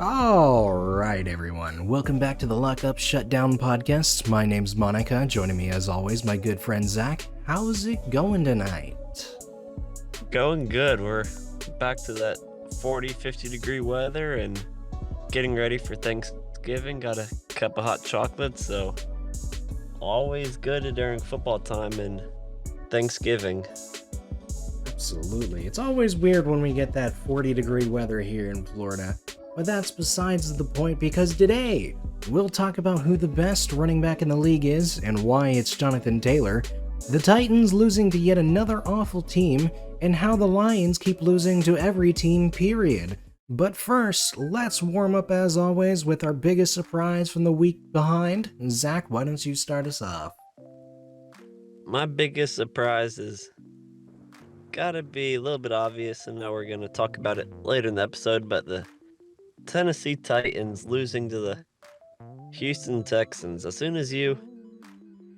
All right, everyone. Welcome back to the Lock Up Shutdown podcast. My name's Monica. Joining me, as always, my good friend Zach. How's it going tonight? Going good. We're back to that 40, 50 degree weather and getting ready for Thanksgiving. Got a cup of hot chocolate, so always good during football time and Thanksgiving. Absolutely. It's always weird when we get that 40-degree weather here in Florida. But that's besides the point, because today we'll talk about who the best running back in the league is and why it's Jonathan Taylor, the Titans losing to yet another awful team, and how the Lions keep losing to every team, period. But first, let's warm up as always with our biggest surprise from the week behind. Zach, why don't you start us off? My biggest surprise is gotta be a little bit obvious, and now we're gonna talk about it later in the episode, but the Tennessee Titans losing to the Houston Texans. As soon as you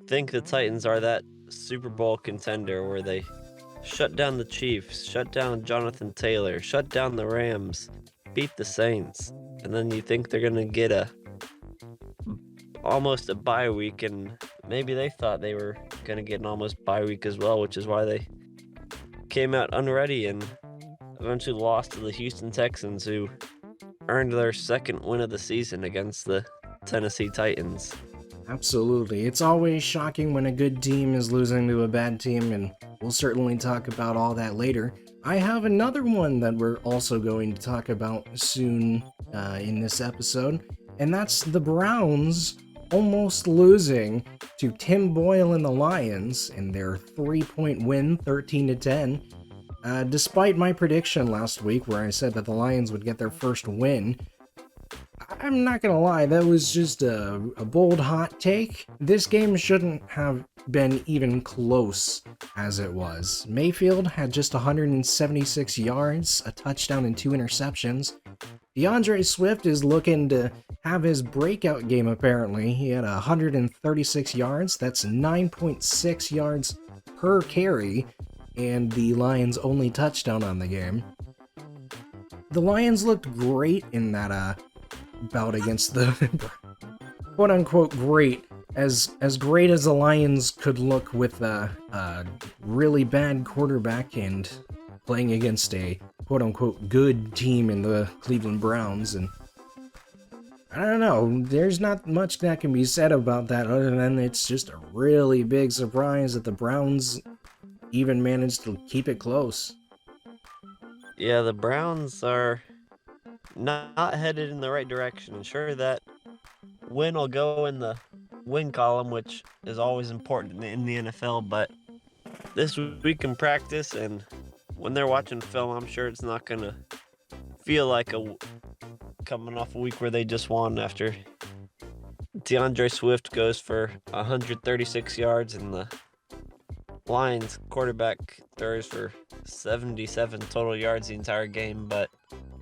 think the Titans are that Super Bowl contender where they shut down the Chiefs, shut down Jonathan Taylor, shut down the Rams, beat the Saints, and then you think they're going to get almost a bye week, and maybe they thought they were going to get an almost bye week as well, which is why they came out unready and eventually lost to the Houston Texans, who earned their second win of the season against the Tennessee Titans. Absolutely. It's always shocking when a good team is losing to a bad team, and we'll certainly talk about all that later. I have another one that we're also going to talk about soon in this episode, and that's the Browns almost losing to Tim Boyle and the Lions in their 3-point win, 13-10. Despite my prediction last week where I said that the Lions would get their first win, I'm not gonna lie, that was just a bold hot take. This game shouldn't have been even close as it was. Mayfield had just 176 yards, a touchdown and 2 interceptions. DeAndre Swift is looking to have his breakout game apparently. He had 136 yards, that's 9.6 yards per carry, and the Lions' only touchdown on the game. The Lions looked great in that bout against the quote-unquote great, as great as the Lions could look with a really bad quarterback and playing against a quote-unquote good team in the Cleveland Browns. And I don't know, there's not much that can be said about that other than it's just a really big surprise that the Browns even managed to keep it close. Yeah, the Browns are not headed in the right direction. And sure, that win will go in the win column, which is always important in the NFL, but this week in practice and when they're watching film, I'm sure it's not going to feel like coming off a week where they just won after DeAndre Swift goes for 136 yards and the Lions quarterback throws for 77 total yards the entire game, but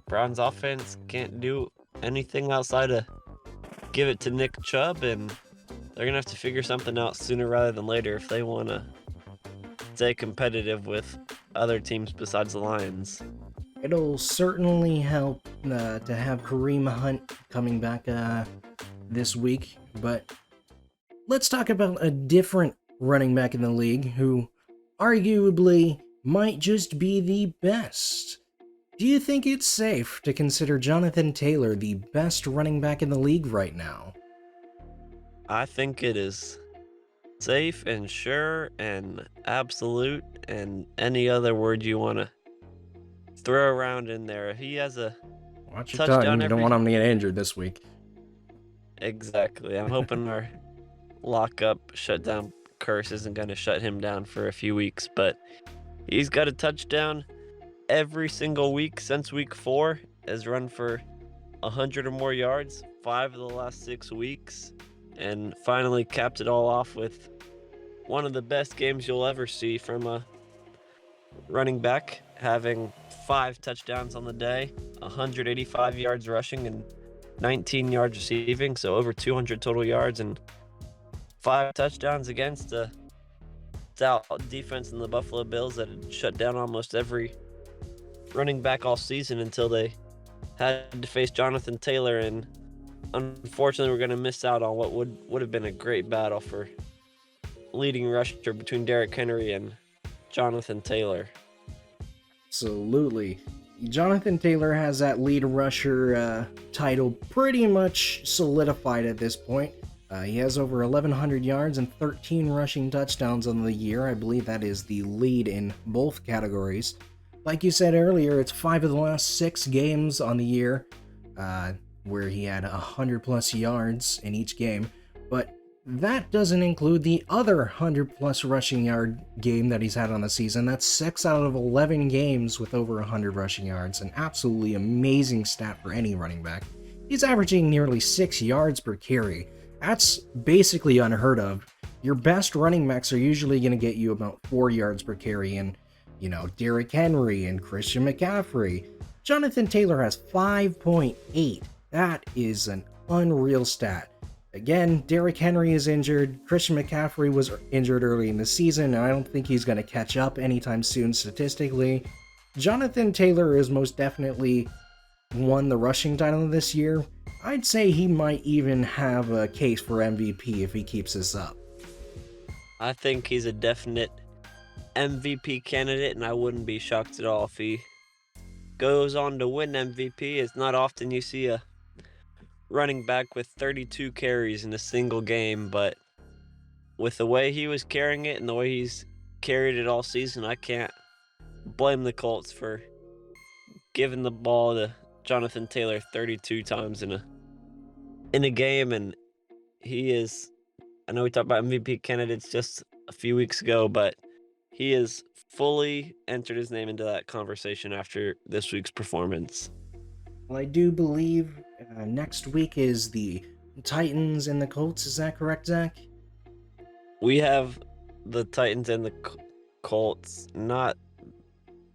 Browns offense can't do anything outside of give it to Nick Chubb, and they're going to have to figure something out sooner rather than later if they want to stay competitive with other teams besides the Lions. It'll certainly help to have Kareem Hunt coming back this week, but let's talk about a different running back in the league who arguably might just be the best. Do you think it's safe to consider Jonathan Taylor the best running back in the league right now? I think it is safe and sure and absolute and any other word you want to throw around in there. He has a Watch your touchdown tongue, you don't want him to get injured this week. Exactly. I'm hoping our lock-up shutdown curse isn't going to shut him down for a few weeks, but he's got a touchdown every single week since week 4, has run for 100 or more yards 5 of the last 6 weeks, and finally capped it all off with one of the best games you'll ever see from a running back, having 5 touchdowns on the day, 185 yards rushing and 19 yards receiving, so over 200 total yards and 5 touchdowns against a stout defense in the Buffalo Bills that had shut down almost every running back all season until they had to face Jonathan Taylor, and unfortunately, we're going to miss out on what would have been a great battle for leading rusher between Derrick Henry and Jonathan Taylor. Absolutely. Jonathan Taylor has that lead rusher title pretty much solidified at this point. He has over 1,100 yards and 13 rushing touchdowns on the year. I believe that is the lead in both categories. Like you said earlier, it's 5 of the last 6 games on the year where he had 100 plus yards in each game. But that doesn't include the other 100 plus rushing yard game that he's had on the season. That's 6 out of 11 games with over 100 rushing yards. An absolutely amazing stat for any running back. He's averaging nearly 6 yards per carry. That's basically unheard of. Your best running backs are usually going to get you about 4 yards per carry, and, Derrick Henry and Christian McCaffrey. Jonathan Taylor has 5.8. That is an unreal stat. Again, Derrick Henry is injured. Christian McCaffrey was injured early in the season, and I don't think he's going to catch up anytime soon statistically. Jonathan Taylor is most definitely won the rushing title this year. I'd say he might even have a case for MVP if he keeps this up. I think he's a definite MVP candidate, and I wouldn't be shocked at all if he goes on to win MVP. It's not often you see a running back with 32 carries in a single game, but with the way he was carrying it and the way he's carried it all season, I can't blame the Colts for giving the ball to Jonathan Taylor 32 times in a game. And he is, I know we talked about MVP candidates just a few weeks ago, but he has fully entered his name into that conversation after this week's performance. Well, I do believe next week is the Titans and the Colts. Is that correct, Zach? We have the Titans and the Colts not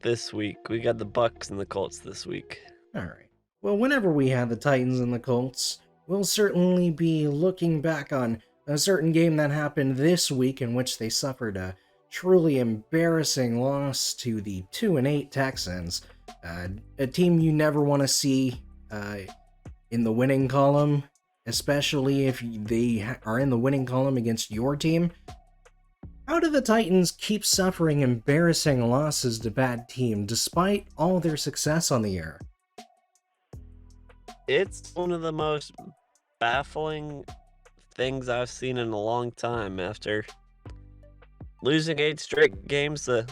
this week. We got the Bucks and the Colts this week. All right. Well, whenever we have the Titans and the Colts, we'll certainly be looking back on a certain game that happened this week in which they suffered a truly embarrassing loss to the 2-8 Texans. A team you never want to see in the winning column, especially if they are in the winning column against your team. How do the Titans keep suffering embarrassing losses to bad teams despite all their success on the year? It's one of the most baffling things I've seen in a long time. After losing 8 straight games, the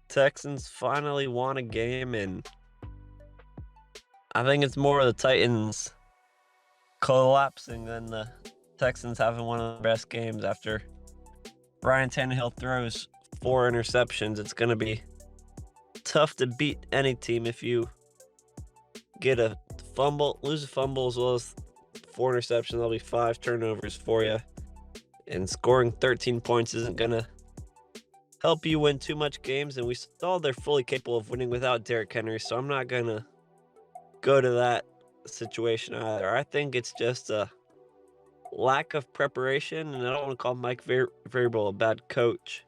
Texans finally won a game, and I think it's more of the Titans collapsing than the Texans having one of the best games. After Ryan Tannehill throws 4 interceptions, it's going to be tough to beat any team if you get a fumble, lose a fumble as well as 4 interceptions. There'll be 5 turnovers for you, and scoring 13 points isn't going to help you win too much games. And we saw they're fully capable of winning without Derrick Henry, so I'm not going to go to that situation either. I think it's just a lack of preparation, and I don't want to call Mike Vrabel a bad coach,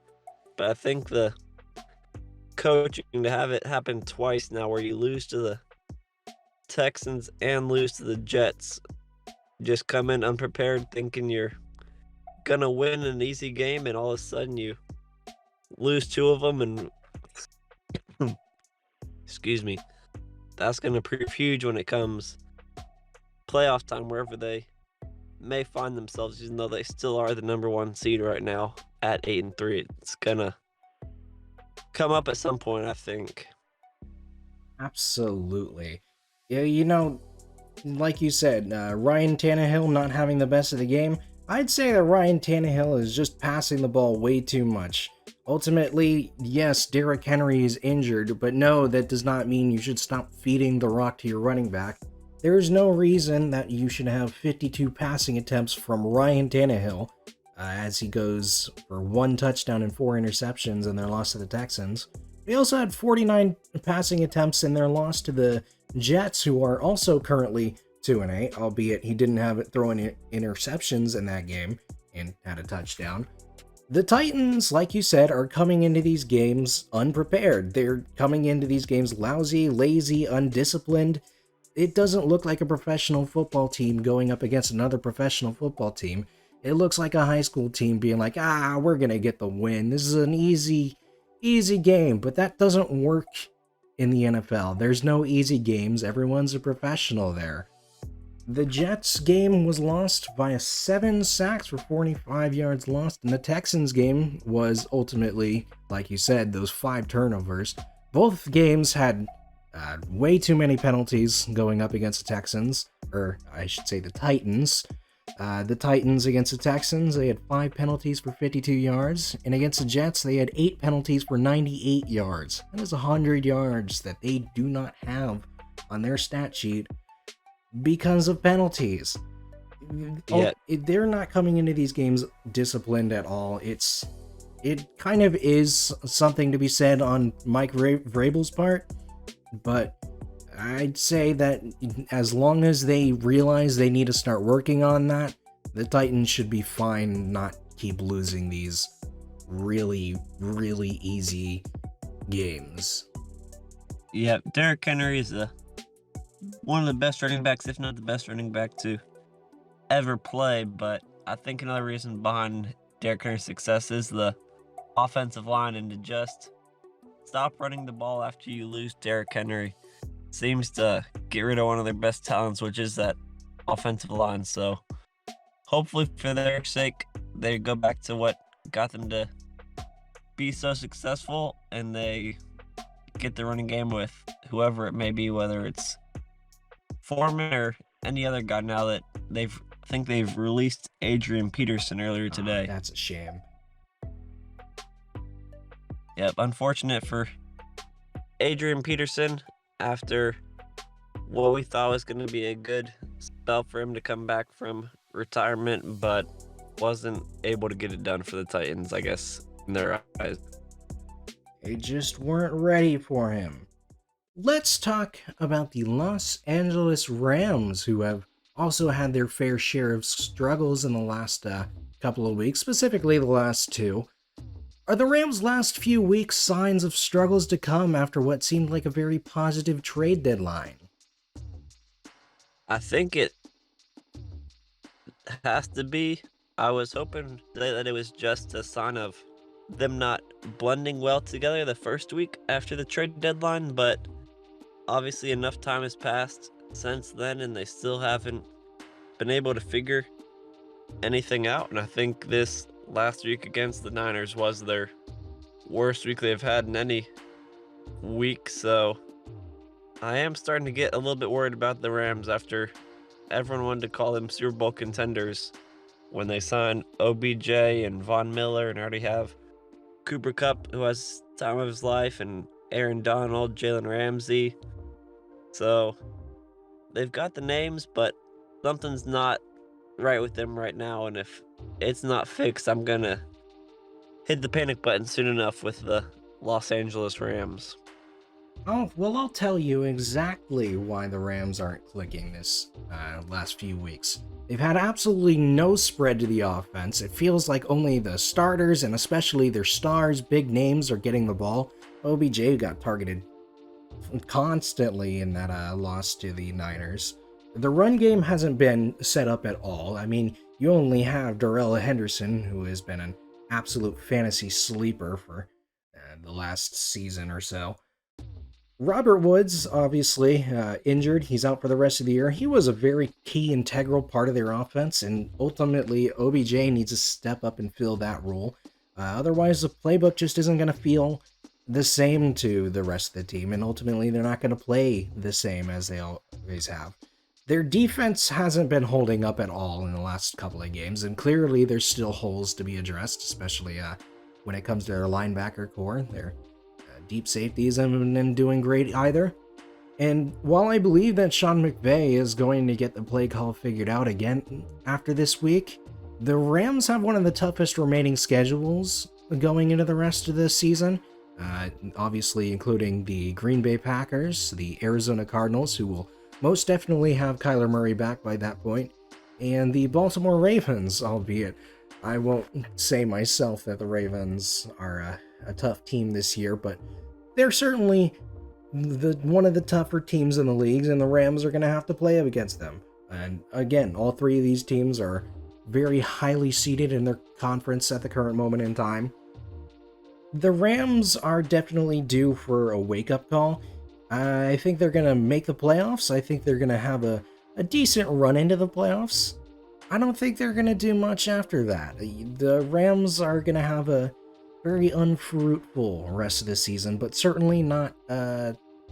but I think the coaching to have it happen twice now where you lose to the Texans and lose to the Jets, just come in unprepared thinking you're gonna win an easy game, and all of a sudden you lose 2 of them, and excuse me, that's gonna prove huge when it comes playoff time, wherever they may find themselves, even though they still are the number 1 seed right now at 8-3. It's gonna come up at some point, I think. Absolutely. Yeah, like you said, Ryan Tannehill not having the best of the game, I'd say that Ryan Tannehill is just passing the ball way too much. Ultimately, yes, Derrick Henry is injured, but no, that does not mean you should stop feeding the rock to your running back. There is no reason that you should have 52 passing attempts from Ryan Tannehill as he goes for 1 touchdown and 4 interceptions in their loss to the Texans. They also had 49 passing attempts in their loss to the Jets, who are also currently 2-8, albeit he didn't have it throwing interceptions in that game and had a touchdown. The Titans, like you said, are coming into these games unprepared. They're coming into these games lousy, lazy, undisciplined, it doesn't look like a professional football team going up against another professional football team. It looks like a high school team being like, we're going to get the win. This is an easy game, but that doesn't work in the NFL. There's no easy games. Everyone's a professional there. The Jets game was lost via 7 sacks for 45 yards lost, and the Texans game was ultimately, like you said, those 5 turnovers. Both games had way too many penalties going up against the Texans, or I should say the Titans. The Titans against the Texans, they had 5 penalties for 52 yards, and against the Jets, they had 8 penalties for 98 yards. That is 100 yards that they do not have on their stat sheet because of penalties. Yeah. They're not coming into these games disciplined at all. It kind of is something to be said on Mike Vrabel's part, but I'd say that as long as they realize they need to start working on that, the Titans should be fine, not keep losing these really, really easy games. Yeah, Derrick Henry is one of the best running backs, if not the best running back to ever play, but I think another reason behind Derrick Henry's success is the offensive line, and to just stop running the ball after you lose Derrick Henry seems to get rid of one of their best talents, which is that offensive line. So hopefully for their sake, they go back to what got them to be so successful, and they get the running game with whoever it may be, whether it's Foreman or any other guy, now that I think they've released Adrian Peterson earlier today. That's a shame. Yep, unfortunate for Adrian Peterson after what we thought was going to be a good spell for him to come back from retirement, but wasn't able to get it done for the Titans, I guess, in their eyes. They just weren't ready for him. Let's talk about the Los Angeles Rams, who have also had their fair share of struggles in the last couple of weeks, specifically the last 2. Are the Rams' last few weeks signs of struggles to come after what seemed like a very positive trade deadline? I think it has to be. I was hoping that it was just a sign of them not blending well together the first week after the trade deadline, but obviously enough time has passed since then, and they still haven't been able to figure anything out. And I think this last week against the Niners was their worst week they've had in any week, so I am starting to get a little bit worried about the Rams after everyone wanted to call them Super Bowl contenders when they signed OBJ and Von Miller, and already have Cooper Kupp, who has time of his life, and Aaron Donald, Jalen Ramsey. So they've got the names, but something's not right with them right now, and if it's not fixed, I'm gonna hit the panic button soon enough with the Los Angeles Rams. Oh, well, I'll tell you exactly why the Rams aren't clicking this last few weeks. They've had absolutely no spread to the offense. It feels like only the starters, and especially their stars, big names, are getting the ball. OBJ got targeted constantly in that loss to the Niners. The run game hasn't been set up at all. I mean, you only have Darrell Henderson, who has been an absolute fantasy sleeper for the last season or so. Robert Woods, obviously, injured. He's out for the rest of the year. He was a very key, integral part of their offense, and ultimately, OBJ needs to step up and fill that role. Otherwise, the playbook just isn't going to feel the same to the rest of the team, and ultimately, they're not going to play the same as they always have. Their defense hasn't been holding up at all in the last couple of games, and clearly there's still holes to be addressed, especially when it comes to their linebacker core. Their deep safeties haven't been doing great either. And while I believe that Sean McVay is going to get the play call figured out again after this week, the Rams have one of the toughest remaining schedules going into the rest of the season. Obviously including the Green Bay Packers, the Arizona Cardinals, who will most definitely have Kyler Murray back by that point, and the Baltimore Ravens, albeit I won't say myself that the Ravens are a tough team this year, but they're certainly one of the tougher teams in the leagues, and the Rams are going to have to play up against them. And again, all three of these teams are very highly seeded in their conference at the current moment in time. The Rams are definitely due for a wake-up call. I think they're going to make the playoffs. I think they're going to have a decent run into the playoffs. I don't think they're going to do much after that. The Rams are going to have a very unfruitful rest of the season, but certainly not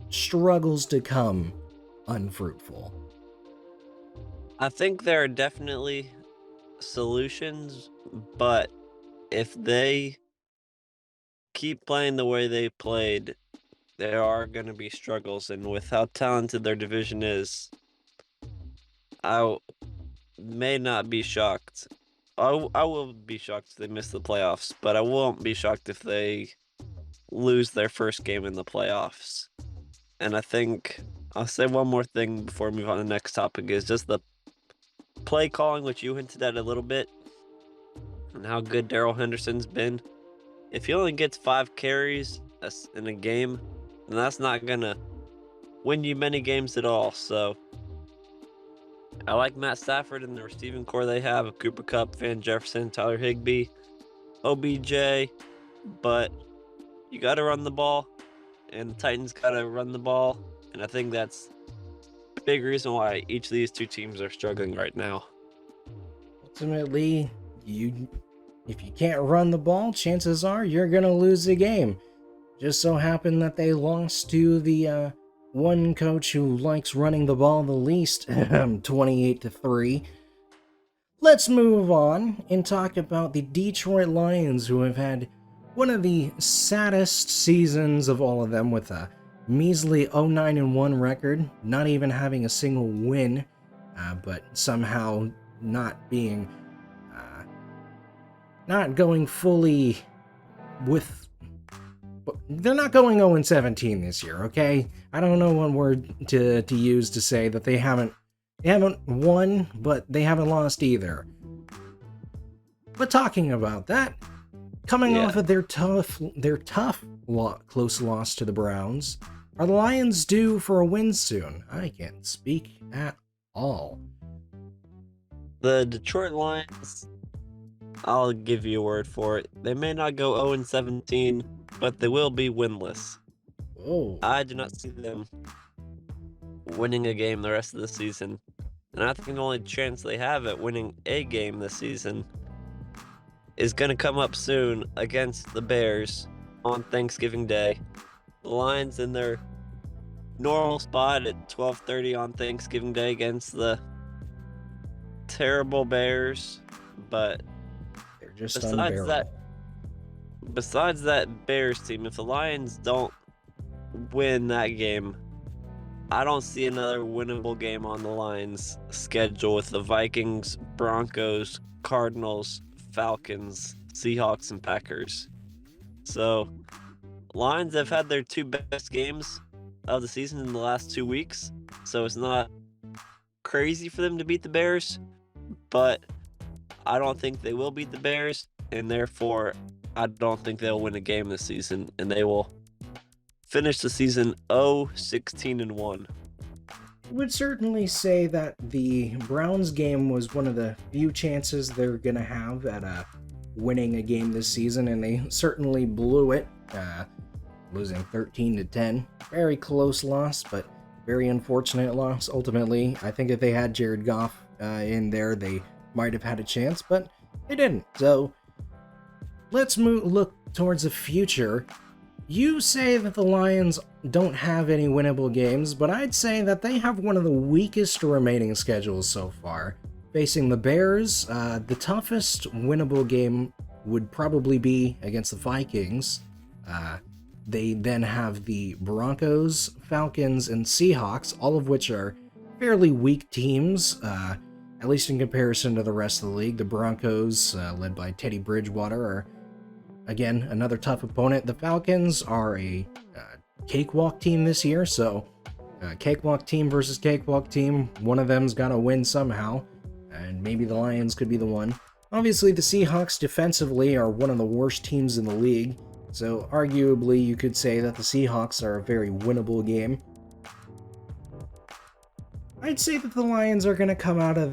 struggles to come unfruitful. I think there are definitely solutions, but if they keep playing the way they played, there are going to be struggles, and with how talented their division is, I may not be shocked. I will be shocked if they miss the playoffs, but I won't be shocked if they lose their first game in the playoffs. And I think I'll say one more thing before we move on to the next topic, is just the play calling, which you hinted at a little bit, and how good Darrell Henderson's been. If he only gets 5 carries in a game, then that's not going to win you many games at all. So I like Matt Stafford and the receiving core they have: Cooper Kupp, Van Jefferson, Tyler Higbee, OBJ, but you got to run the ball, and the Titans got to run the ball, and I think that's a big reason why each of these two teams are struggling right now. Ultimately, if you can't run the ball, chances are you're going to lose the game. Just so happened that they lost to the one coach who likes running the ball the least, 28-3. Let's move on and talk about the Detroit Lions, who have had one of the saddest seasons of all of them, with a measly 0-9-1 record, not even having a single win, but somehow not going fully with... They're not going 0-17 this year, okay? I don't know what word to use to say that they haven't won, but they haven't lost either. But talking about that, coming off of their tough close loss to the Browns, are the Lions due for a win soon? I can't speak at all. The Detroit Lions, I'll give you a word for it. They may not go 0-17, but they will be winless. Oh. I do not see them winning a game the rest of the season. And I think the only chance they have at winning a game this season is going to come up soon against the Bears on Thanksgiving Day. The Lions in their normal spot at 12:30 on Thanksgiving Day against the terrible Bears, but they're just unbearable. Besides that Bears team, if the Lions don't win that game, I don't see another winnable game on the Lions' schedule with the Vikings, Broncos, Cardinals, Falcons, Seahawks, and Packers. So, Lions have had their 2 best games of the season in the last 2 weeks, so it's not crazy for them to beat the Bears, but I don't think they will beat the Bears, and therefore I don't think they'll win a game this season, and they will finish the season 0-16-1. I would certainly say that the Browns game was one of the few chances they're going to have at winning a game this season, and they certainly blew it, losing 13-10. Very close loss, but very unfortunate loss. Ultimately, I think if they had Jared Goff in there, they might have had a chance, but they didn't. So let's look towards the future. You say that the Lions don't have any winnable games, but I'd say that they have one of the weakest remaining schedules so far. Facing the Bears, the toughest winnable game would probably be against the Vikings. They then have the Broncos, Falcons, and Seahawks, all of which are fairly weak teams, at least in comparison to the rest of the league. The Broncos, led by Teddy Bridgewater, are again another tough opponent. The Falcons are a cakewalk team this year, so cakewalk team versus cakewalk team, one of them's got to win somehow, and maybe the Lions could be the one. Obviously, the Seahawks defensively are one of the worst teams in the league. So arguably, you could say that the Seahawks are a very winnable game. I'd say that the Lions are going to come out of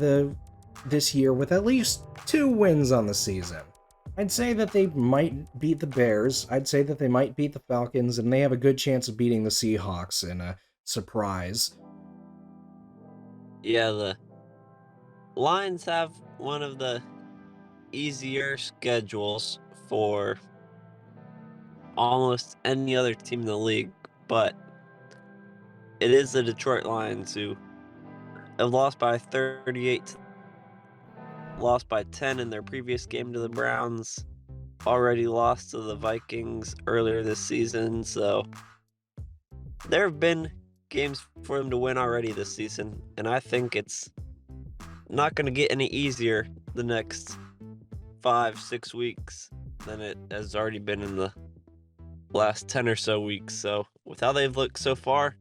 this year with at least 2 wins on the season. I'd say that they might beat the Bears, I'd say that they might beat the Falcons, and they have a good chance of beating the Seahawks in a surprise. Yeah, the Lions have one of the easier schedules for almost any other team in the league, but it is the Detroit Lions who have lost by 38, lost by 10 in their previous game to the Browns, already lost to the Vikings earlier this season, so there have been games for them to win already this season, and I think it's not going to get any easier the next 5-6 weeks than it has already been in the last 10 or so weeks. So with how they've looked so far,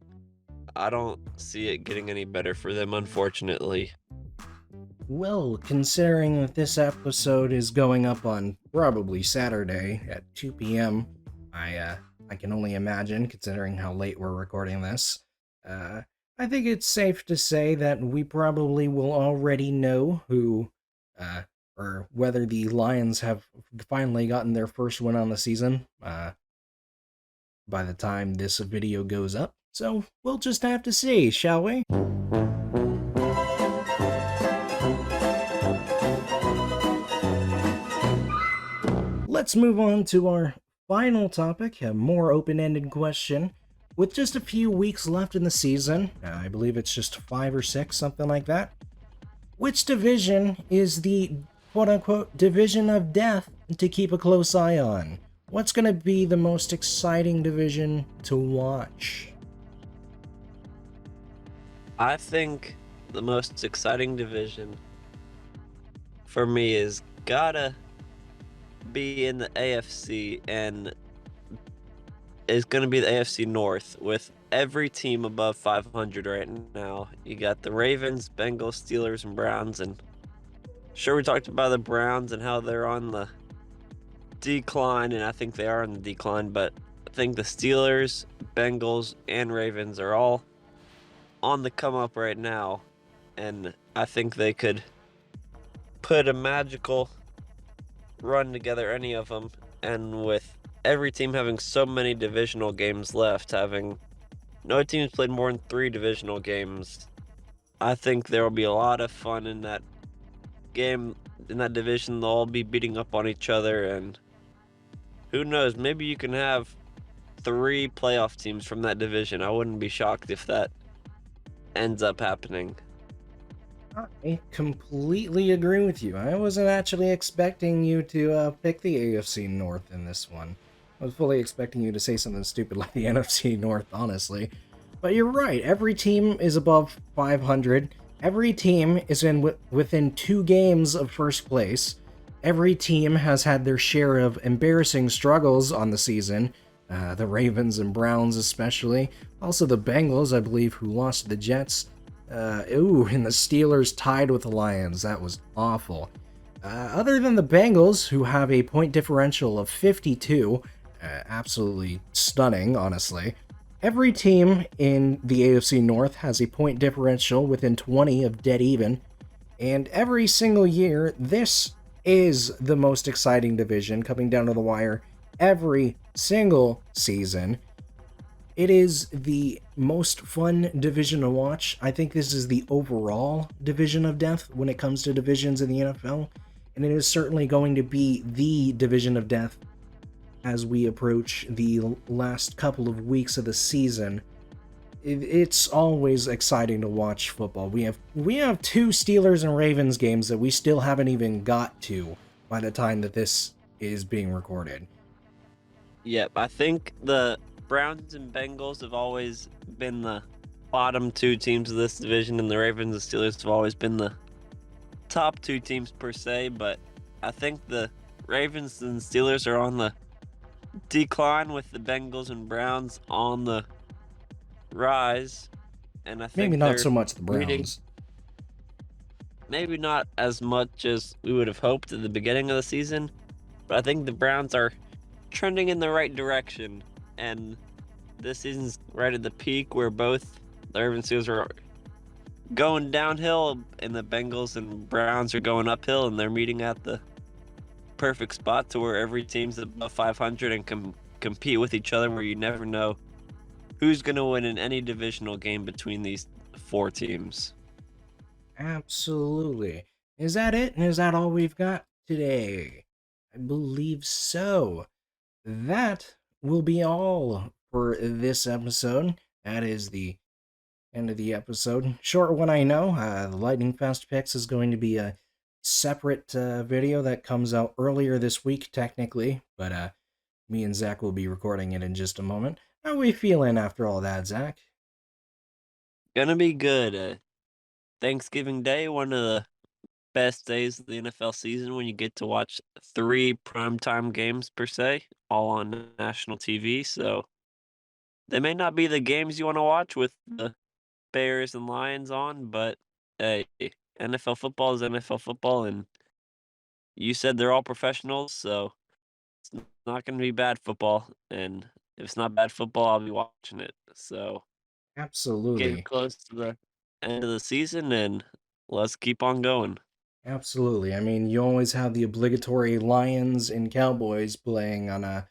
I don't see it getting any better for them, unfortunately. Well, considering that this episode is going up on probably Saturday at 2 p.m., I can only imagine, considering how late we're recording this. I think it's safe to say that we probably will already know who, or whether the Lions have finally gotten their first win on the season, by the time this video goes up. So we'll just have to see, shall we? Let's move on to our final topic, a more open-ended question. With just a few weeks left in the season, I believe it's just 5 or 6, something like that, which division is the quote-unquote division of death to keep a close eye on? What's going to be the most exciting division to watch? I think the most exciting division for me is gotta be in the AFC, and is going to be the AFC North, with every team above 500 right now. You got the Ravens, Bengals, Steelers, and Browns, and sure, we talked about the Browns and how they're on the decline, and I think they are on the decline, but I think the Steelers, Bengals, and Ravens are all on the come up right now, and I think they could put a magical run together, any of them. And with every team having so many divisional games left, having no teams played more than 3 divisional games, I think there will be a lot of fun in that game, in that division. They'll all be beating up on each other, and who knows, maybe you can have 3 playoff teams from that division. I wouldn't be shocked if that ends up happening. I completely agree with you. I wasn't actually expecting you to pick the AFC North in this one. I was fully expecting you to say something stupid like the NFC North, honestly. But you're right, every team is above 500. Every team is within 2 games of first place. Every team has had their share of embarrassing struggles on the season. The Ravens and Browns especially. Also the Bengals, I believe, who lost to the Jets. And the Steelers tied with the Lions. That was awful. Other than the Bengals, who have a point differential of 52, absolutely stunning, honestly. Every team in the AFC North has a point differential within 20 of dead even. And every single year, this is the most exciting division, coming down to the wire every single season. It is the most fun division to watch. I think this is the overall division of death when it comes to divisions in the NFL, and it is certainly going to be the division of death as we approach the last couple of weeks of the season. It's always exciting to watch football. We have 2 Steelers and Ravens games that we still haven't even got to by the time that this is being recorded. Yep, I think the Browns and Bengals have always been the bottom 2 teams of this division, and the Ravens and Steelers have always been the top 2 teams per se, but I think the Ravens and Steelers are on the decline, with the Bengals and Browns on the rise. And I think maybe not so much the Browns. Maybe not as much as we would have hoped at the beginning of the season, but I think the Browns are trending in the right direction, and this season's right at the peak where both the Urban Steelers are going downhill and the Bengals and Browns are going uphill, and they're meeting at the perfect spot to where every team's above 500 and can compete with each other, where you never know who's going to win in any divisional game between these four teams. Absolutely. Is that it? And is that all we've got today? I believe so. That will be all for this episode. That is the end of the episode. Short one, I know. The Lightning Fast Picks is going to be a separate video that comes out earlier this week, technically, but me and Zach will be recording it in just a moment. How are we feeling after all that, Zach? Gonna be good. Thanksgiving Day, one of the best days of the NFL season when you get to watch 3 primetime games per se, all on national TV. So they may not be the games you want to watch with the Bears and Lions on, but hey, NFL football is NFL football, and you said they're all professionals, so it's not going to be bad football. And if it's not bad football, I'll be watching it. So getting Absolutely. close to the end of the season, and let's keep on going. Absolutely. I mean, you always have the obligatory Lions and Cowboys playing on a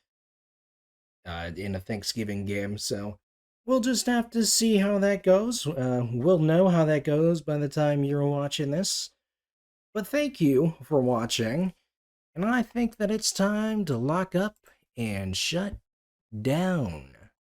in a Thanksgiving game, so we'll just have to see how that goes. We'll know how that goes by the time you're watching this. But thank you for watching, and I think that it's time to lock up and shut down.